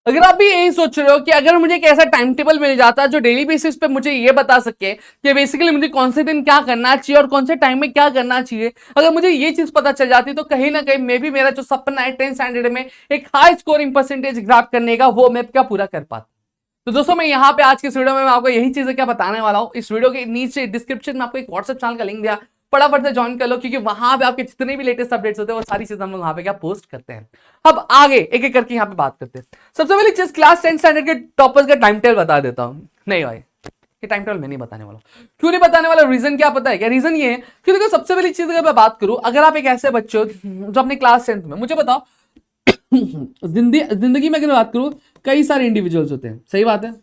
अगर आप भी यही सोच रहे हो कि अगर मुझे एक ऐसा टाइम टेबल मिल जाता जो डेली बेसिस पे मुझे ये बता सके कि बेसिकली मुझे कौन से दिन क्या करना चाहिए और कौन से टाइम में क्या करना चाहिए, अगर मुझे ये चीज पता चल जाती तो कहीं ना कहीं मे भी मेरा जो सपना है 10th स्टैंडर्ड में एक हाई स्कोरिंग परसेंटेज ग्रैब करने का, वो मैं क्या पूरा कर पाता। तो दोस्तों मैं यहाँ पे आज के इस वीडियो में मैं आपको यही चीजें क्या बताने वाला हूँ। इस वीडियो के नीचे डिस्क्रिप्शन में आपको एक व्हाट्सएप चैनल का लिंक दिया, फटाफट से ज्वाइन कर लो, क्योंकि वहां पे आपके जितने भी लेटेस्ट अपडेट्स होते हैं वो सारी चीजें हम लोग वहां पे क्या पोस्ट करते हैं। अब आगे एक एक करके यहाँ पे बात करते हैं। सबसे पहले चीज क्लास 10th स्टैंडर्ड के टॉपर्स का टाइम टेबल बता देता हूँ। नहीं भाई, ये टाइम टेबल मैं नहीं बताने वाला। क्यों नहीं बताने वाला? रीजन क्या पता है क्या? रीजन ये है कि देखो सबसे पहली चीज अगर मैं बात करूं, अगर आप एक ऐसे बच्चे हो जो अपने क्लास 10th में, मुझे बताओ जिंदगी में अगर बात करूं, कई सारे इंडिविजुअल्स होते हैं, सही बात है,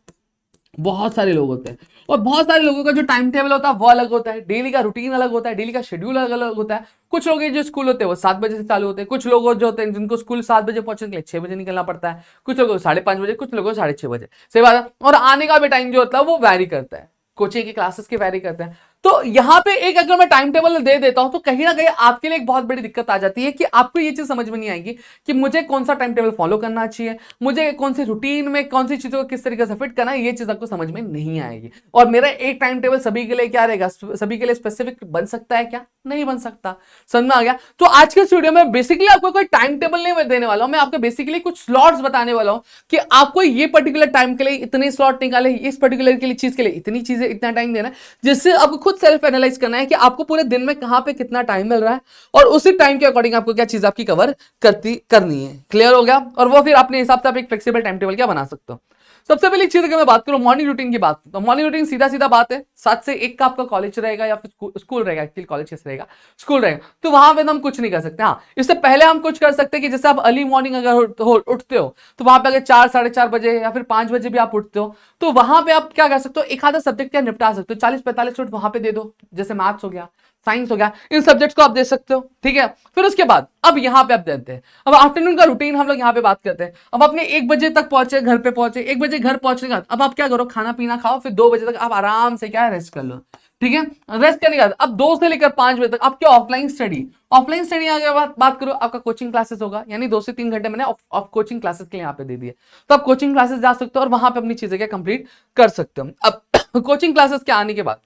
बहुत सारे लोग होते हैं, और बहुत सारे लोगों का जो टाइम टेबल होता है वो अलग होता है, डेली का रूटीन अलग होता है, डेली का शेड्यूल अलग अलग होता है। कुछ लोग जो स्कूल होते हैं वो 7 बजे से चालू होते हैं, कुछ लोग जो होते हैं जिनको स्कूल 7 बजे पहुंचने के लिए 6 बजे निकलना पड़ता है, कुछ लोगों को 5:30 बजे, कुछ लोगों को 6:30 बजे, सही बात है। और आने का भी टाइम जो होता है वो वैरी करता है, कोचिंग की क्लासेस के वैरी करते हैं। तो यहाँ पे एक अगर मैं टाइम टेबल दे देता हूं तो कहीं ना कहीं आपके लिए एक बहुत बड़ी दिक्कत आ जाती है कि आपको ये चीज समझ में नहीं आएगी कि मुझे कौन सा टाइम टेबल फॉलो करना चाहिए, मुझे कौन सी रूटीन में कौन सी चीजों को किस तरीके से फिट करना है, ये चीज आपको समझ में नहीं आएगी। और मेरा एक टाइम टेबल सभी के लिए क्या रहेगा, सभी के लिए स्पेसिफिक बन सकता है क्या? नहीं बन सकता। समझ में आ गया? तो आज के इस वीडियो में बेसिकली आपको कोई टाइम टेबल नहीं देने वाला हूं, मैं आपको बेसिकली कुछ स्लॉट्स बताने वाला हूं कि आपको ये पर्टिकुलर टाइम के लिए इतने स्लॉट निकाले, इस पर्टिकुलर के लिए चीज के लिए इतनी चीजें, इतना टाइम देना है, जिससे आपको खुद सेल्फ एनालाइज करना है कि आपको पूरे दिन में कहां पे कितना टाइम मिल रहा है, और उसी टाइम के अकॉर्डिंग आपको क्या चीज आपकी कवर करनी है। क्लियर हो गया? और वो फिर अपने हिसाब से आप एक फ्लेक्सिबल टाइम टेबल क्या बना सकते हो। सबसे पहली चीज अगर मैं बात करूं मॉर्निंग रूटीन की बात, तो मॉर्निंग रूटीन सीधा सीधा बात है, 7 से 1 का आपका कॉलेज रहेगा या फिर स्कूल रहेगा, एक्चुअली कॉलेज कैसे रहेगा, स्कूल रहेगा, तो वहां पे हम कुछ नहीं कर सकते। हाँ, इससे पहले हम कुछ कर सकते हैं कि जैसे आप अर्ली मॉर्निंग अगर उठते हो तो वहां पे अगर 4, 4:30 बजे या फिर 5 बजे भी आप उठते हो तो वहां पे आप क्या कर सकते हो, एक आधा सब्जेक्ट क्या निपटा सकते हो, 40-45 मिनट वहां पे दे दो, जैसे मैथ्स हो गया, साइंस हो गया, इन सब्जेक्ट्स को आप दे सकते हो। ठीक है, फिर उसके बाद अब यहां पे आप देते हैं, अब आफ्टरनून का रूटीन हम लोग यहां पे बात करते हैं। अब अपने 1 बजे तक पहुंचे, घर पे पहुंचे, 1 बजे घर पहुंचने का अब आप क्या करो, खाना पीना खाओ, फिर 2 बजे तक आप आराम से क्या रेस्ट कर लो। ठीक है, रेस्ट करने के बाद अब 2 से लेकर 5 बजे तक आप क्या ऑफलाइन स्टडी, ऑफलाइन स्टडी आगे बात करो, आपका कोचिंग क्लासेस होगा, यानी 2 से 3 घंटे मैंने कोचिंग क्लासेस के लिए यहाँ पे दे दिए, तो आप कोचिंग क्लासेस जा सकते हो और वहां पे अपनी चीजें क्या कंप्लीट कर सकते हो। अब कोचिंग क्लासेस के आने के बाद,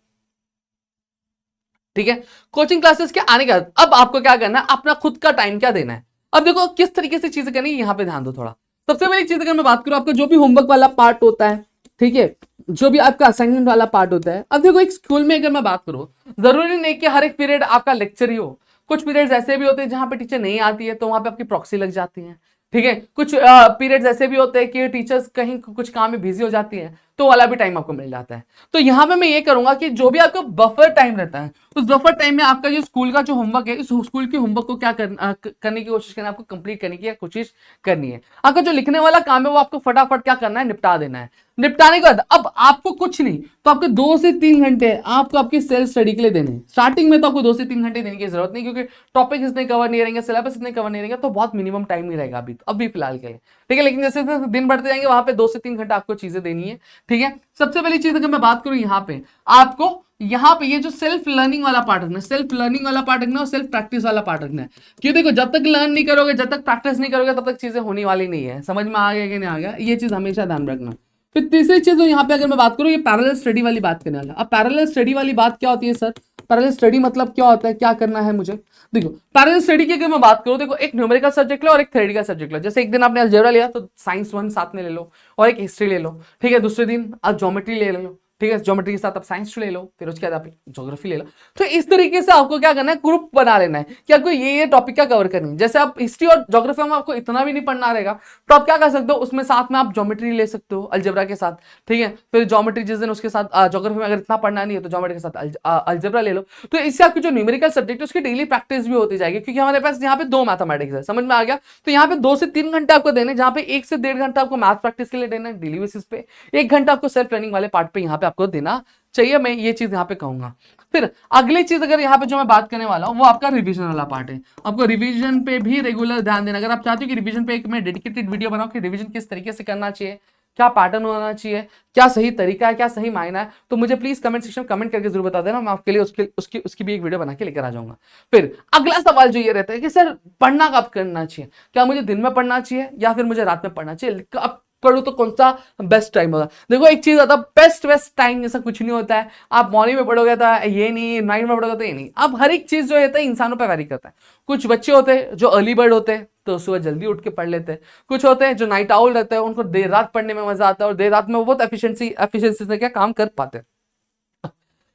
ठीक है, कोचिंग क्लासेस के आने के बाद अब आपको क्या करना है, अपना खुद का टाइम क्या देना है। अब देखो किस तरीके से चीजें करनी है, यहां पे ध्यान दो थोड़ा। सबसे पहली चीज अगर मैं बात करूं, आपका जो भी होमवर्क वाला पार्ट होता है, ठीक है, जो भी आपका असाइनमेंट वाला पार्ट होता है, अब देखो एक स्कूल में अगर मैं बात करूं, जरूरी नहीं कि हर एक पीरियड आपका लेक्चर ही हो, कुछ पीरियड्स ऐसे भी होते हैं जहां पे टीचर नहीं आती है तो वहां पे आपकी प्रॉक्सी लग जाती है। ठीक है, कुछ पीरियड्स ऐसे भी होते हैं कि टीचर्स कहीं कुछ काम में बिजी हो जाती है, तो वाला भी टाइम आपको मिल जाता है। तो यहां पे मैं ये करूंगा कि जो भी आपका बफर टाइम रहता है, उस बफर टाइम में आपका जो स्कूल का जो होमवर्क है, इस स्कूल के होमवर्क को क्या करने की कोशिश करना है, आपको कंप्लीट करने की कोशिश करनी है। आपका जो लिखने वाला काम है वो आपको फटाफट क्या करना है, निपटा देना है। निपटाने के बाद अब आपको कुछ नहीं तो आपके 2 से 3 घंटे आपको आपकी सेल्फ स्टडी के लिए देने हैं। स्टार्टिंग में तो आपको 2 से 3 घंटे देने की जरूरत नहीं, क्योंकि टॉपिक इतने कवर नहीं रहेंगे, सिलेबस इतने कवर नहीं रहेंगे, तो बहुत मिनिमम टाइम नहीं रहेगा अभी फिलहाल के लिए। ठीक है, लेकिन जैसे जैसे दिन बढ़ते जाएंगे वहां पे 2 से 3 घंटा आपको चीजें देनी है। ठीक है, सबसे पहली चीज अगर मैं बात करूं यहाँ पे आपको, यहाँ पे ये जो सेल्फ लर्निंग वाला पार्ट रखना है, सेल्फ लर्निंग वाला पार्ट रखना है और सेल्फ प्रैक्टिस वाला पार्ट रखना है। क्यों, देखो जब तक लर्न नहीं करोगे, जब तक प्रैक्टिस नहीं करोगे, तब तक चीजें होने वाली नहीं है। समझ में आ गया कि नहीं आ गया, ये चीज हमेशा ध्यान रखना। फिर तीसरी चीज यहाँ पे अगर मैं बात करूँ, ये पैरेलल स्टडी वाली बात करने वाला। अब पैरेलल स्टडी वाली बात क्या होती है सर, पैरेलल स्टडी मतलब क्या होता है, क्या करना है मुझे। देखो पैरेलल स्टडी की अगर मैं बात करूं, देखो एक न्यूमेरिकल सब्जेक्ट लो और एक थ्योरेटिकल सब्जेक्ट लो। जैसे एक दिन आपने अलजेब्रा लिया तो साइंस 1 साथ में ले लो और एक हिस्ट्री ले लो। ठीक है, दूसरे दिन आप ज्योमेट्री ले लो। ठीक है, ज्योमेट्री के साथ आप साइंस ले लो, फिर उसके बाद आप ज्योग्राफी ले लो। तो इस तरीके से आपको क्या करना है, ग्रुप बना लेना है कि आपको ये टॉपिक क्या कवर करनी है। जैसे आप हिस्ट्री और ज्योग्राफी में आपको इतना भी नहीं पढ़ना रहेगा, तो आप क्या कर सकते हो, उसमें साथ में आप ज्योमेट्री ले सकते हो अलजेब्रा के साथ। ठीक है, फिर ज्योमेट्री जिस दिन उसके साथ ज्योग्राफी में अगर इतना पढ़ना नहीं है तो ज्योमेट्री के साथ अलजेब्रा ले लो। तो इससे आपकी जो न्यूमेरिकल सब्जेक्ट है उसकी डेली प्रैक्टिस भी होती जाएगी, क्योंकि हमारे पास यहाँ पे 2 मैथमेटिक्स है। समझ में आ गया? तो यहाँ पे 2 से 3 घंटे आपको देने, जहाँ पे 1 से 1.5 घंटा आपको मैथ प्रैक्टिस के लिए देना है डेली बेसिस पे, 1 घंटा आपको सेल्फ लर्निंग वाले पार्ट पे यहाँ पे आपको देना चाहिए। मैं ये चीज यहाँ पे कहूंगा। फिर अगली चीज अगर यहाँ पे जो मैं बात करने वाला हूँ वो आपका रिवीजन वाला पार्ट है। आपको रिवीजन पे भी रेगुलर ध्यान देना। अगर आप चाहते हो कि रिवीजन पे एक मैं डेडिकेटेड वीडियो बनाऊं कि रिवीजन किस तरीके से करना चाहिए, क्या पैटर्न होना चाहिए, क्या सही तरीका है, क्या सही मायना है, तो मुझे प्लीज कमेंट सेक्शन में कमेंट करके जरूर बता देना। मैं आपके लिए उसकी भी एक वीडियो बना के लेकर आ जाऊंगा। फिर अगला सवाल जो ये रहता है कि सर पढ़ना कब करना चाहिए, क्या मुझे दिन में पढ़ना चाहिए या फिर मुझे रात में पढ़ना चाहिए। अब पढ़ूं तो कौन सा बेस्ट टाइम होगा। देखो एक चीज आता है, बेस्ट टाइम जैसा कुछ नहीं होता है। आप मॉर्निंग में पढ़ोगे तो ये नहीं, नाइट में पढ़ोगे तो ये नहीं। अब हर एक चीज जो होता है इंसानों पर वैरी करता है। कुछ बच्चे होते हैं जो अर्ली बर्ड होते हैं तो सुबह जल्दी उठ के पढ़ लेते हैं। कुछ होते हैं जो नाइट आउल रहते हैं, उनको देर रात पढ़ने में मजा आता है और देर रात में वो बहुत एफिशिएंसी से क्या काम कर पाते हैं।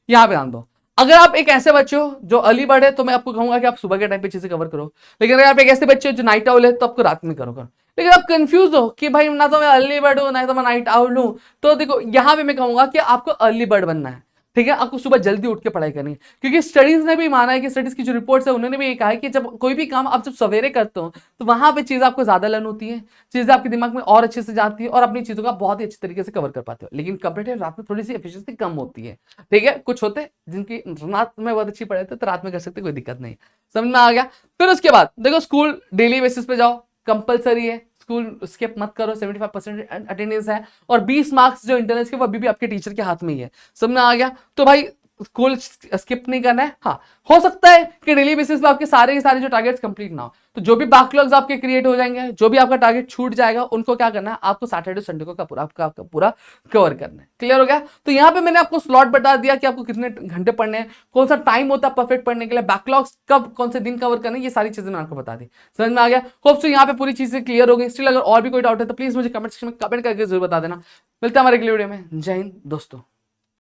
यहाँ पे ध्यान दो, अगर आप एक ऐसे बच्चे हो जो अर्ली बर्ड है तो मैं आपको कहूंगा कि आप सुबह के टाइम पे चीजें कवर करो। लेकिन अगर आप एक ऐसे बच्चे हो जो नाइट आउल है तो आपको रात में करो। लेकिन आप कंफ्यूज हो कि भाई ना तो मैं अर्ली बर्ड हूं ना तो मैं नाइट आउल हूं, तो देखो यहां पे मैं कहूंगा कि आपको अर्ली बर्ड बनना है। ठीक है, आपको सुबह जल्दी उठ के पढ़ाई करनी है, क्योंकि स्टडीज ने भी माना है कि स्टडीज की जो रिपोर्ट्स है उन्होंने भी ये कहा है कि जब कोई भी काम आप जब सवेरे करते हो तो वहां पे चीजें आपको ज्यादा लर्न होती है, चीजें आपके दिमाग में और अच्छे से जाती है और अपनी चीजों का बहुत ही अच्छे तरीके से कवर कर पाते हो। लेकिन कंपेरेटिव रात में थोड़ी सी एफिशिएंसी कम होती है। ठीक है, कुछ होते हैं जिनकी रात में बहुत अच्छी पढ़े थे तो रात में कर सकते, कोई दिक्कत नहीं। समझ में आ गया। फिर उसके बाद देखो स्कूल डेली बेसिस पे जाओ, कंपलसरी है, स्कूल स्किप मत करो, 75% अटेंडेंस है और 20 मार्क्स जो इंटरनेट के वो अभी भी आपके टीचर के हाथ में ही है। समझ में आ गया। तो भाई स्कूल स्किप नहीं करना है। हाँ, हो सकता है कि डेली बेसिस पे आपके सारे के सारे जो टारगेट्स कंप्लीट ना हो, तो जो भी बैकलॉग्स आपके क्रिएट हो जाएंगे, जो भी आपका टारगेट छूट जाएगा, उनको क्या करना है, आपको सैटरडे संडे को पूरा कवर करना है। क्लियर हो गया। तो यहाँ पे मैंने आपको स्लॉट बता दिया कि आपको कितने घंटे पढ़ने हैं, कौन सा टाइम होता है परफेक्ट पढ़ने के लिए, बैकलॉग्स कब कौन से दिन कवर करने, ये सारी चीजें मैंने आपको बता दी। समझ में आ गया। होप सो यहाँ पे पूरी चीजें क्लियर हो गई। स्टिल अगर और भी कोई डाउट है तो प्लीज मुझे कमेंट सेक्शन में कमेंट करके जरूर बता देना। मिलता है हमारे अगले वीडियो में। जय हिंद दोस्तों।